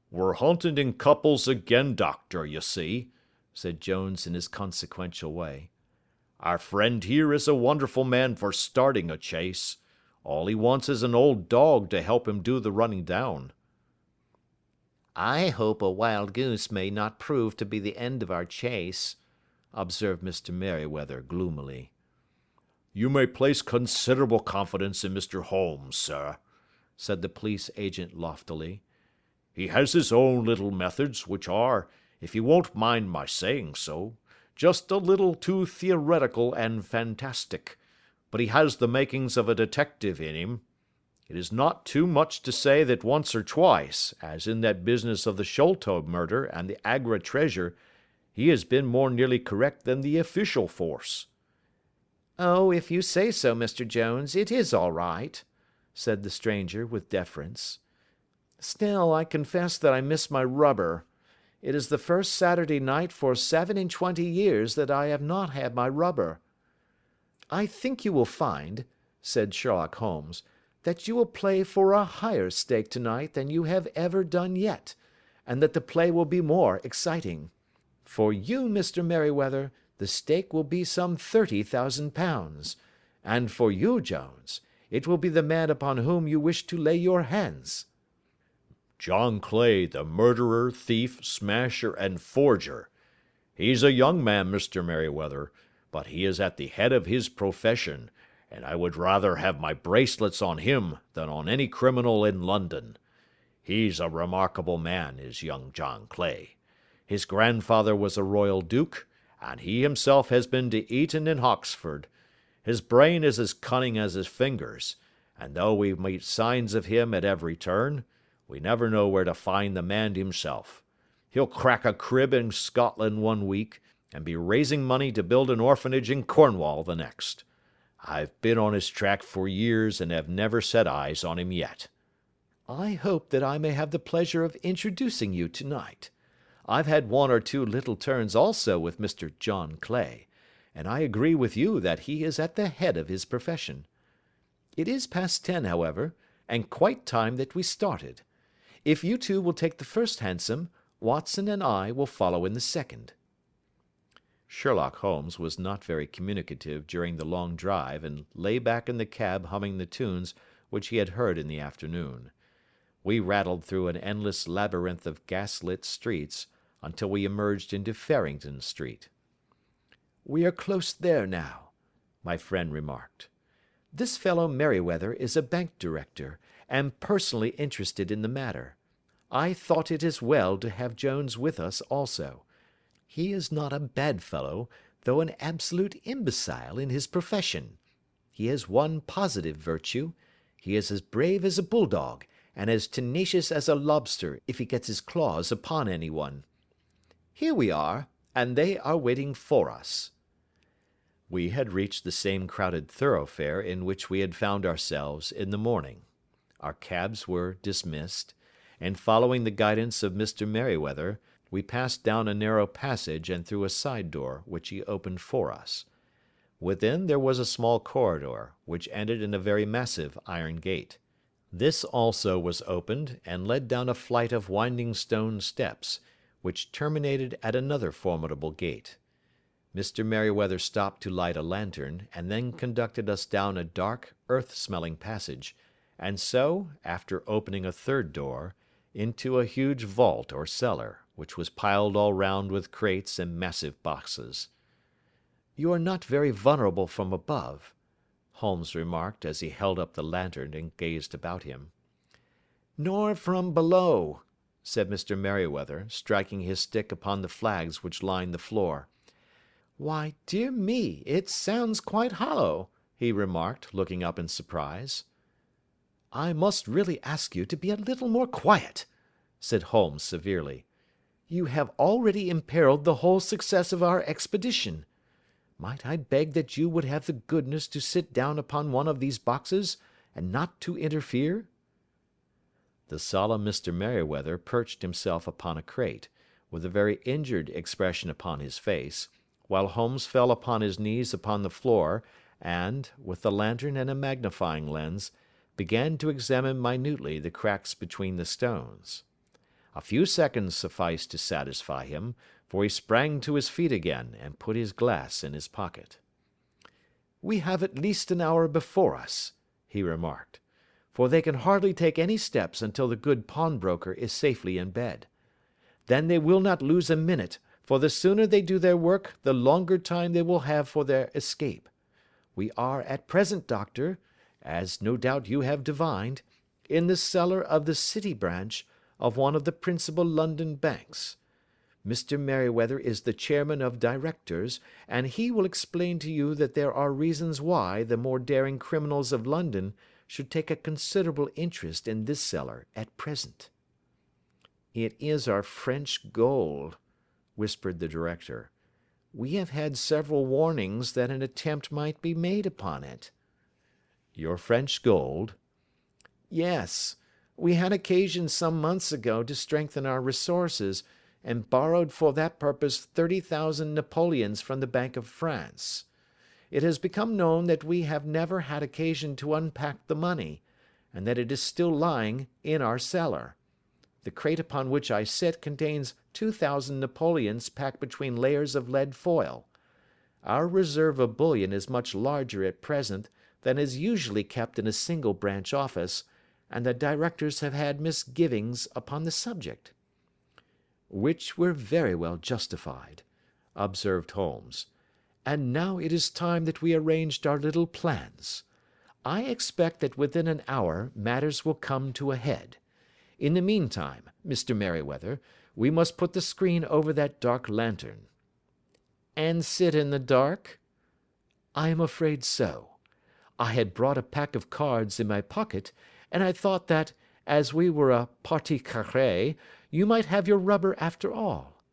"We're hunting in couples again, Doctor, you see," said Jones in his consequential way. "Our friend here is a wonderful man for starting a chase. All he wants is an old dog to help him do the running down." "I hope a wild goose may not prove to be the end of our chase," observed Mr. Merryweather gloomily. "You may place considerable confidence in Mr. Holmes, sir," said the police agent loftily. "He has his own little methods, which are, if you won't mind my saying so, just a little too theoretical and fantastic, but he has the makings of a detective in him. It is not too much to say that once or twice, as in that business of the Sholto murder and the Agra treasure, he has been more nearly correct than the official force." "Oh, if you say so, Mr. Jones, it is all right," said the stranger with deference. "Still, I confess that I miss my rubber. It is the first Saturday night for 27 years that I have not had my rubber." "I think you will find," said Sherlock Holmes, "that you will play for a higher stake tonight than you have ever done yet, and that the play will be more exciting. For you, Mr. Merryweather, the stake will be some £30,000, and for you, Jones, it will be the man upon whom you wish to lay your hands." "John Clay, the murderer, thief, smasher, and forger. He's a young man, Mr. Merryweather, but he is at the head of his profession, and I would rather have my bracelets on him than on any criminal in London. He's a remarkable man, is young John Clay. His grandfather was a royal duke, and he himself has been to Eton and Oxford. His brain is as cunning as his fingers, and though we meet signs of him at every turn, we never know where to find the man himself. He'll crack a crib in Scotland one week, and be raising money to build an orphanage in Cornwall the next. I've been on his track for years and have never set eyes on him yet." "I hope that I may have the pleasure of introducing you tonight. I've had 1 or 2 little turns also with Mr. John Clay, and I agree with you that he is at the head of his profession. It is past 10, however, and quite time that we started. If you two will take the first hansom, Watson and I will follow in the second." Sherlock Holmes was not very communicative during the long drive and lay back in the cab humming the tunes which he had heard in the afternoon. We rattled through an endless labyrinth of gas-lit streets until we emerged into Farringdon Street. "We are close there now," my friend remarked. "This fellow Merryweather is a bank director, and personally interested in the matter. I thought it as well to have Jones with us also. He is not a bad fellow, though an absolute imbecile in his profession. He has one positive virtue: he is as brave as a bulldog, and as tenacious as a lobster if he gets his claws upon anyone. Here we are, and they are waiting for us." We had reached the same crowded thoroughfare in which we had found ourselves in the morning. Our cabs were dismissed, and following the guidance of Mr. Merryweather, we passed down a narrow passage and through a side door, which he opened for us. Within there was a small corridor, which ended in a very massive iron gate. This also was opened, and led down a flight of winding stone steps, which terminated at another formidable gate. Mr. Merryweather stopped to light a lantern, and then conducted us down a dark, earth-smelling passage, and so, after opening a third door, into a huge vault or cellar, which was piled all round with crates and massive boxes. "You are not very vulnerable from above," Holmes remarked as he held up the lantern and gazed about him. "Nor from below," said Mr. Merryweather, striking his stick upon the flags which lined the floor. "Why, dear me, it sounds quite hollow," he remarked, looking up in surprise. "I must really ask you to be a little more quiet," said Holmes severely. "You have already imperiled the whole success of our expedition. Might I beg that you would have the goodness to sit down upon one of these boxes, and not to interfere?" The solemn Mr. Merryweather perched himself upon a crate, with a very injured expression upon his face, while Holmes fell upon his knees upon the floor, and, with the lantern and a magnifying lens, began to examine minutely the cracks between the stones. A few seconds sufficed to satisfy him, for he sprang to his feet again, and put his glass in his pocket. "We have at least an hour before us," he remarked, "for they can hardly take any steps until the good pawnbroker is safely in bed. Then they will not lose a minute, for the sooner they do their work, the longer time they will have for their escape. We are at present, Doctor, as no doubt you have divined, in the cellar of the City branch of one of the principal London banks. Mr. Merryweather is the chairman of directors, and he will explain to you that there are reasons why the more daring criminals of London should take a considerable interest in this cellar at present." "It is our French gold," whispered the director. "We have had several warnings that an attempt might be made upon it." "Your French gold?" "Yes. We had occasion some months ago to strengthen our resources, and borrowed for that purpose 30,000 napoleons from the Bank of France. It has become known that we have never had occasion to unpack the money, and that it is still lying in our cellar. The crate upon which I sit contains 2,000 napoleons packed between layers of lead foil. Our reserve of bullion is much larger at present than is usually kept in a single branch office, and the directors have had misgivings upon the subject." "Which were very well justified," observed Holmes. "And now it is time that we arranged our little plans. I expect that within an hour matters will come to a head. In the meantime, Mr. Merryweather, we must put the screen over that dark lantern." "And sit in the dark?" "I am afraid so. I had brought a pack of cards in my pocket, and I thought that, as we were a partie carrée, you might have your rubber after all.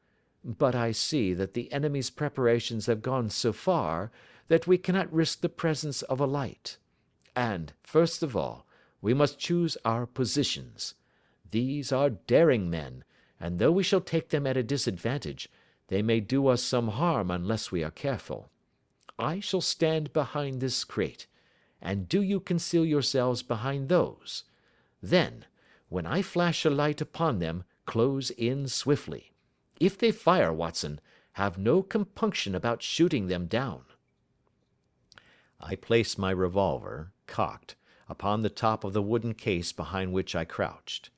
But I see that the enemy's preparations have gone so far that we cannot risk the presence of a light. And, first of all, we must choose our positions. These are daring men, and though we shall take them at a disadvantage, they may do us some harm unless we are careful. I shall stand behind this crate, and do you conceal yourselves behind those. Then, when I flash a light upon them, close in swiftly. If they fire, Watson, have no compunction about shooting them down." I placed my revolver, cocked, upon the top of the wooden case behind which I crouched.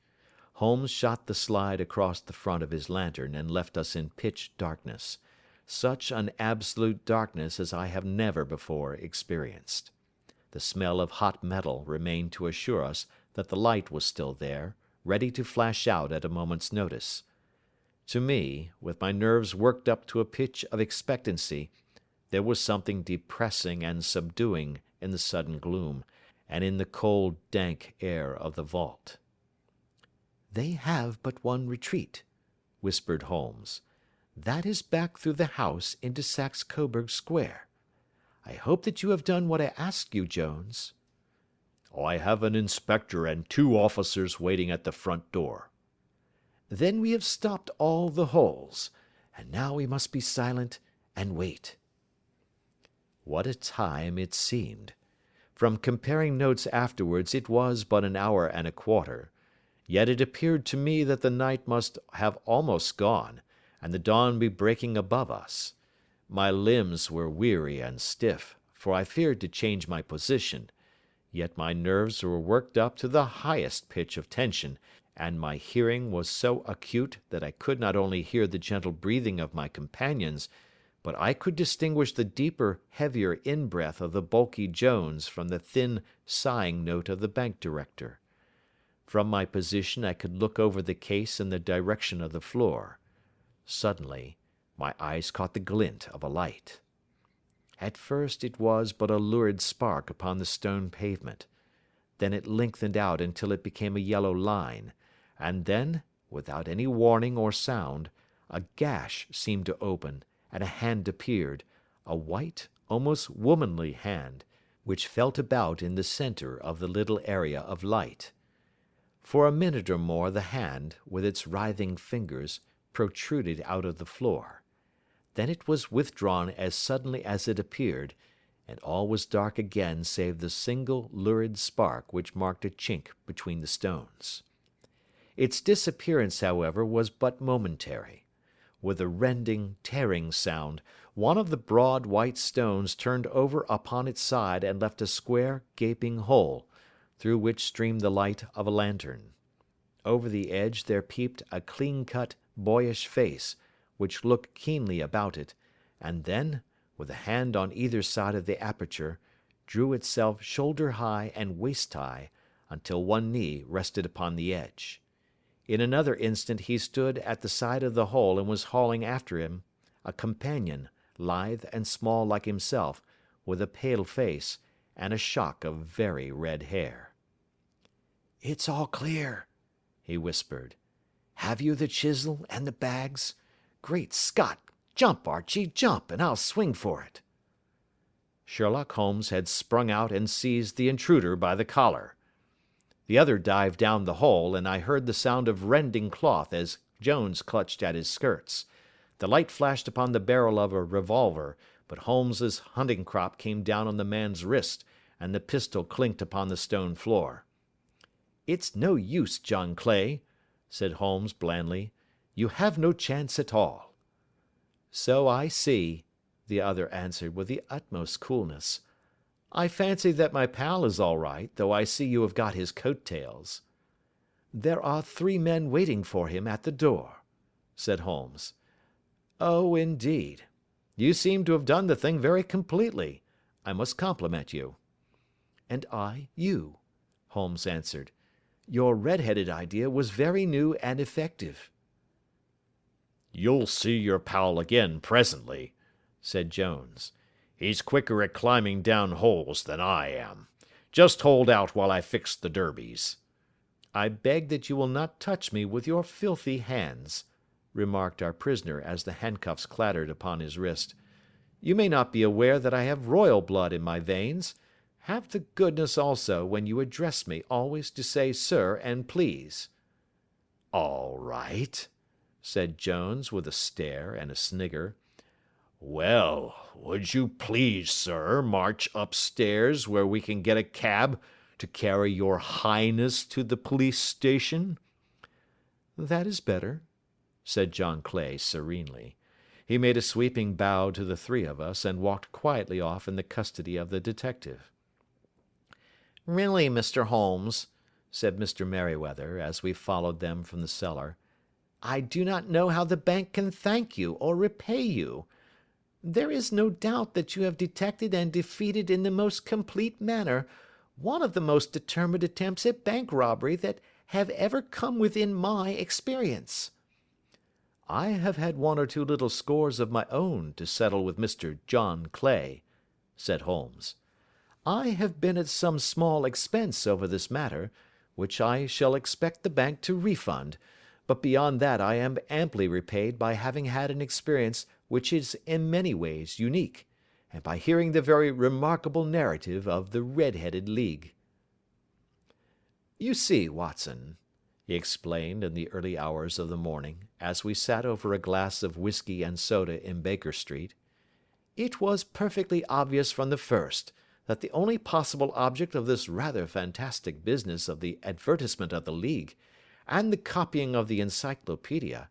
Holmes shot the slide across the front of his lantern and left us in pitch darkness, such an absolute darkness as I have never before experienced. The smell of hot metal remained to assure us that the light was still there, ready to flash out at a moment's notice. To me, with my nerves worked up to a pitch of expectancy, there was something depressing and subduing in the sudden gloom, and in the cold, dank air of the vault. "They have but one retreat," whispered Holmes. "That is back through the house into Saxe Coburg Square. I hope that you have done what I asked you, Jones." "I have an inspector and 2 officers waiting at the front door," Then we have stopped all the holes, and now we must be silent and wait." What a time it seemed! From comparing notes afterwards it was but an hour and a quarter. Yet it appeared to me that the night must have almost gone, and the dawn be breaking above us. My limbs were weary and stiff, for I feared to change my position, yet my nerves were worked up to the highest pitch of tension, and my hearing was so acute that I could not only hear the gentle breathing of my companions, but I could distinguish the deeper, heavier in-breath of the bulky Jones from the thin, sighing note of the bank director. From my position I could look over the case in the direction of the floor. Suddenly, my eyes caught the glint of a light. At first it was but a lurid spark upon the stone pavement. Then it lengthened out until it became a yellow line, and then, without any warning or sound, a gash seemed to open, and a hand appeared, a white, almost womanly hand, which felt about in the center of the little area of light. For a minute or more the hand, with its writhing fingers, protruded out of the floor. Then it was withdrawn as suddenly as it appeared, and all was dark again save the single lurid spark which marked a chink between the stones. Its disappearance, however, was but momentary. With a rending, tearing sound, one of the broad white stones turned over upon its side and left a square, gaping hole, through which streamed the light of a lantern. Over the edge there peeped a clean-cut, boyish face, which looked keenly about it, and then, with a hand on either side of the aperture, drew itself shoulder-high and waist-high, until one knee rested upon the edge. In another instant he stood at the side of the hole and was hauling after him a companion, lithe and small like himself, with a pale face, and a shock of very red hair. "It's all clear," he whispered. "Have you the chisel and the bags? Great Scott! Jump, Archie, jump, and I'll swing for it." Sherlock Holmes had sprung out and seized the intruder by the collar. The other dived down the hole, and I heard the sound of rending cloth as Jones clutched at his skirts. The light flashed upon the barrel of a revolver, but Holmes's hunting crop came down on the man's wrist, and the pistol clinked upon the stone floor. "It's no use, John Clay," said Holmes blandly. "You have no chance at all." "So I see," the other answered with the utmost coolness. "I fancy that my pal is all right, though I see you have got his coat-tails." "There are 3 men waiting for him at the door," said Holmes. "Oh, indeed. You seem to have done the thing very completely. I must compliment you." "And I you," Holmes answered. "Your red-headed idea was very new and effective." "You'll see your pal again presently," said Jones. "He's quicker at climbing down holes than I am. Just hold out while I fix the derbies." "I beg that you will not touch me with your filthy hands," remarked our prisoner as the handcuffs clattered upon his wrist. "You may not be aware that I have royal blood in my veins. Have the goodness also, when you address me, always to say sir and please." "All right," said Jones with a stare and a snigger. "Well, would you please, sir, march upstairs where we can get a cab to carry your highness to the police station?" "That is better," said John Clay serenely. He made a sweeping bow to the 3 of us and walked quietly off in the custody of the detective. "Really, Mr. Holmes," said Mr. Merryweather, as we followed them from the cellar, "I do not know how the bank can thank you or repay you. There is no doubt that you have detected and defeated in the most complete manner one of the most determined attempts at bank robbery that have ever come within my experience." "I have had 1 or 2 little scores of my own to settle with Mr. John Clay," said Holmes. "I have been at some small expense over this matter, which I shall expect the bank to refund, but beyond that I am amply repaid by having had an experience which is in many ways unique, and by hearing the very remarkable narrative of the Red-headed League. You see, Watson," he explained in the early hours of the morning, as we sat over a glass of whiskey and soda in Baker Street. "It was perfectly obvious from the first that the only possible object of this rather fantastic business of the advertisement of the League, and the copying of the encyclopedia,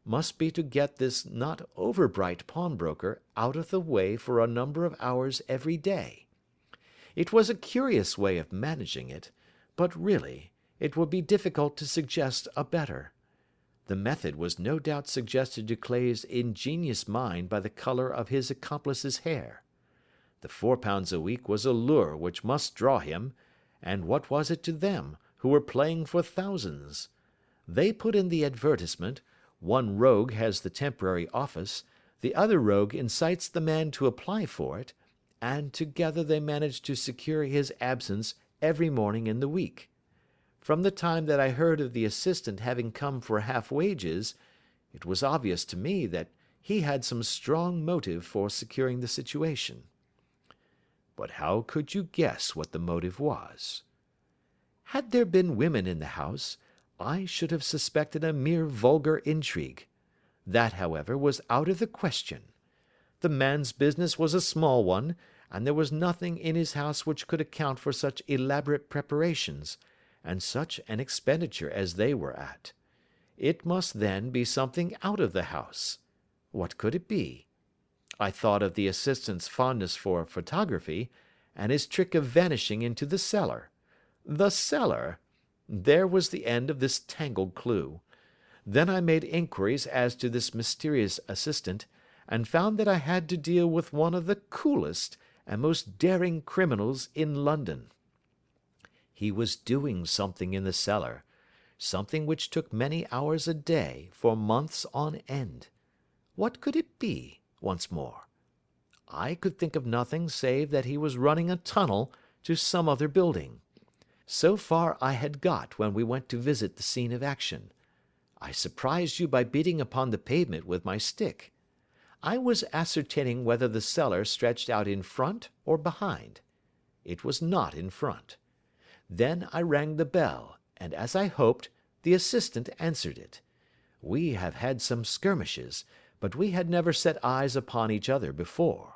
must be to get this not over-bright pawnbroker out of the way for a number of hours every day. It was a curious way of managing it, but really, it would be difficult to suggest a better. The method was no doubt suggested to Clay's ingenious mind by the colour of his accomplice's hair. The £4 a week was a lure which must draw him, and what was it to them, who were playing for thousands? They put in the advertisement, one rogue has the temporary office, the other rogue incites the man to apply for it, and together they managed to secure his absence every morning in the week. From the time that I heard of the assistant having come for half wages, it was obvious to me that he had some strong motive for securing the situation." "But how could you guess what the motive was?" "Had there been women in the house, I should have suspected a mere vulgar intrigue. That, however, was out of the question. The man's business was a small one, and there was nothing in his house which could account for such elaborate preparations, and such an expenditure as they were at. It must then be something out of the house. What could it be? I thought of the assistant's fondness for photography, and his trick of vanishing into the cellar. The cellar! There was the end of this tangled clue. Then I made inquiries as to this mysterious assistant, and found that I had to deal with one of the coolest and most daring criminals in London. He was doing something in the cellar, something which took many hours a day for months on end. What could it be, once more? I could think of nothing save that he was running a tunnel to some other building. So far I had got when we went to visit the scene of action. I surprised you by beating upon the pavement with my stick. I was ascertaining whether the cellar stretched out in front or behind. It was not in front. Then I rang the bell, and as I hoped, the assistant answered it. We have had some skirmishes, but we had never set eyes upon each other before.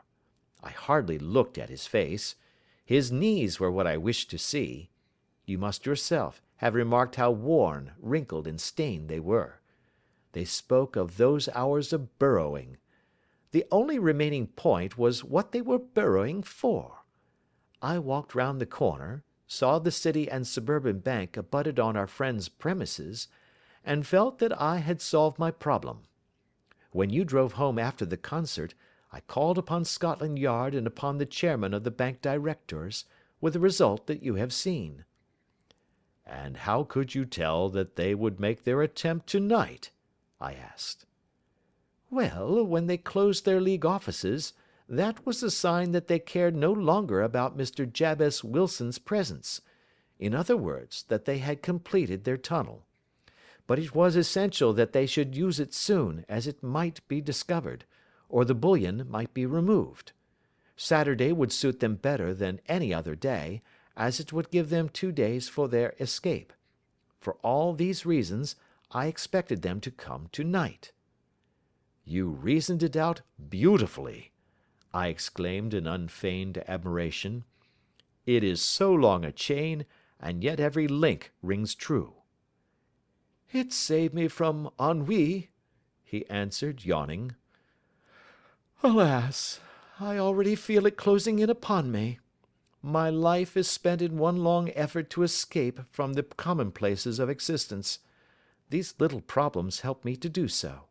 I hardly looked at his face. His knees were what I wished to see. You must yourself have remarked how worn, wrinkled, and stained they were. They spoke of those hours of burrowing. The only remaining point was what they were burrowing for. I walked round the corner, saw the City and Suburban Bank abutted on our friend's premises, and felt that I had solved my problem. When you drove home after the concert, I called upon Scotland Yard and upon the chairman of the bank directors, with the result that you have seen." "And how could you tell that they would make their attempt to-night?" I asked. "Well, when they closed their League offices, that was a sign that they cared no longer about Mr. Jabez Wilson's presence. In other words, that they had completed their tunnel. But it was essential that they should use it soon, as it might be discovered, or the bullion might be removed. Saturday would suit them better than any other day, as it would give them 2 days for their escape. For all these reasons, I expected them to come to-night." "You reasoned it out beautifully," I exclaimed in unfeigned admiration. "It is so long a chain, and yet every link rings true." "It saved me from ennui," he answered, yawning. "Alas! I already feel it closing in upon me. My life is spent in one long effort to escape from the commonplaces of existence. These little problems help me to do so."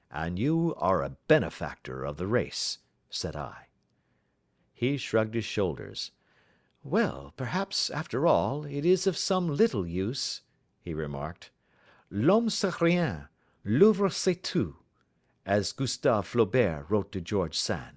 "And you are a benefactor of the race," said I. He shrugged his shoulders. "Well, perhaps, after all, it is of some little use," he remarked. "L'homme c'est rien, l'œuvre c'est tout," as Gustave Flaubert wrote to George Sand.